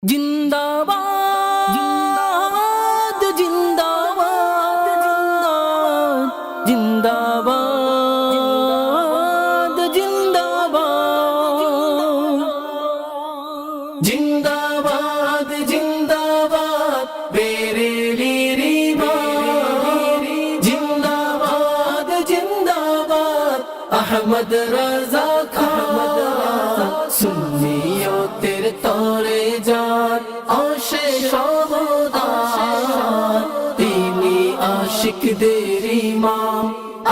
জিন্দাবাদ জিন্দাবাদ জিন্দাবাদ জিন্দাবাদ জিন্দাবাদ জিন্দাবাদ বেরেলির ইমাম জিন্দাবাদ জিন্দাবাদ আহমদ রাজা খান সুন্নিয়তের তরে যার অশেষ অবদান তিনি আশিকদের ইমাম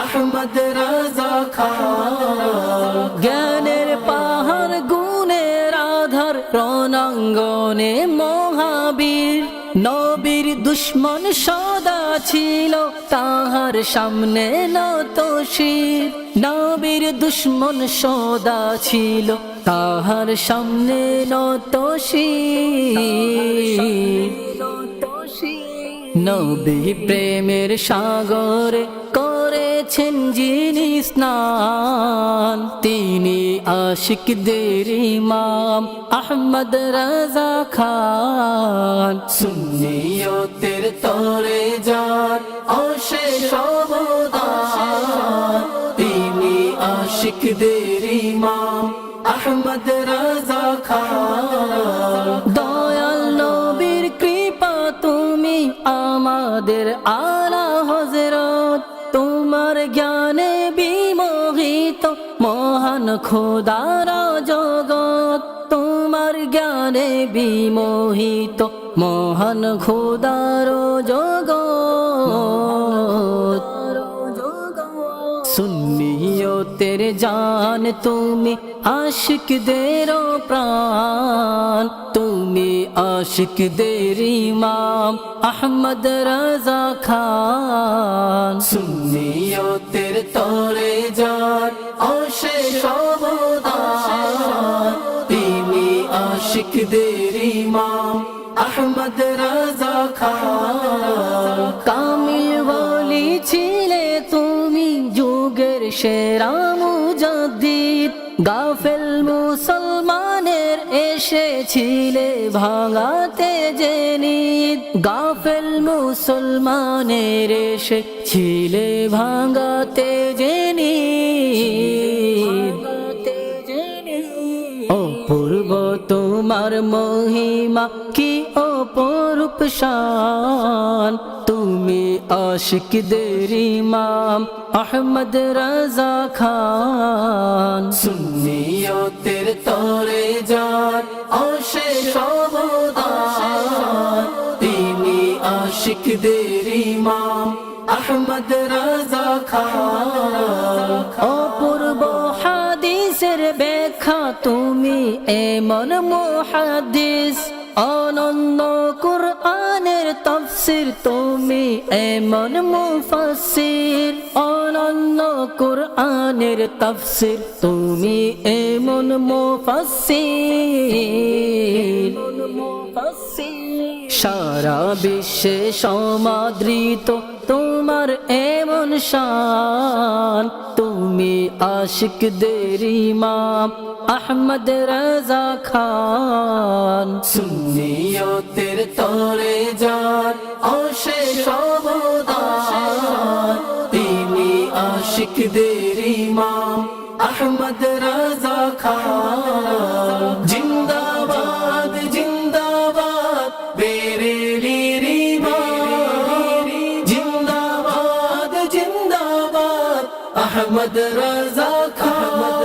আহমদ রাজা খান জ্ঞানের পাহাড় গুণের আধার রণাঙ্গনে মহাবীর নবীর দুশ্মন সদা ছিল তাহার সামনে নত শির নবীর দুশ্মন সদা ছিল তাহার সামনে নত শির নবী প্রেমের সাগরে করেছেন যিনি স্নান তিনি আশিকদের ইমাম আহমদ রাজা খান সুন্নিয়তের তরে যার অশেষ অবদান তিনি আশিকদের ইমাম আহমদ রাজা খান দয়াল নবীর কৃপা তুমি আমাদের আলা হযরত তোমার জ্ঞানে বিমোহিত মহান খোদার জগৎ তোমার জ্ঞানে বিমোহিত মহান খোদার জগৎ সুন্নিয়তের জান তুমি আশিকদের প্রাণ তুমি আশিকদের ইমাম আহমদ রাজা খান সুন্নিয়তের তরে যার অশেষ অবদান তিনি আশিকদের ইমাম আহমদ রাজা খান কামিল ওলি ছিলে তুমি যুগের সেরা মুজাদ্দিদ গাফেল মুসলমানের এসেছিলে ভাঙাতে জেনিদ গাফেল মুসলমানের এসেছিলে ভাঙাতে জেনিদ অপূর্ব তোমার মহিমা কি অপরূপ শান তুমি আশিকদের ইমাম আহমদ রাজা খান সুন্নিয়তের তরে যার অশেষ অবদান তিনি আশিকদের ইমাম আহমদ রাজা খান অপূর্ব হাদিসের ব্যাখ্যা তুমি এমন মুহাদ্দিস অনন্য কুরআনের তাফসীর তুমি এমন মুফাসসির অনন্য কুরআনের তাফসীর তুমি এমন মুফাসসির সারা বিশ্বে সমাদৃত তোমার এমন শান তুমি আশিকদের ইমাম আহমদ রাজা খান সুন্নিয়তের তরে যার অশেষ অবদান তিনি আশিকদের ইমাম আহমদ রাজা খান জিন্দাবাদ জিন্দাবাদ বেরেলির ইমাম জিন্দাবাদ জিন্দাবাদ আহমদ রাজা খান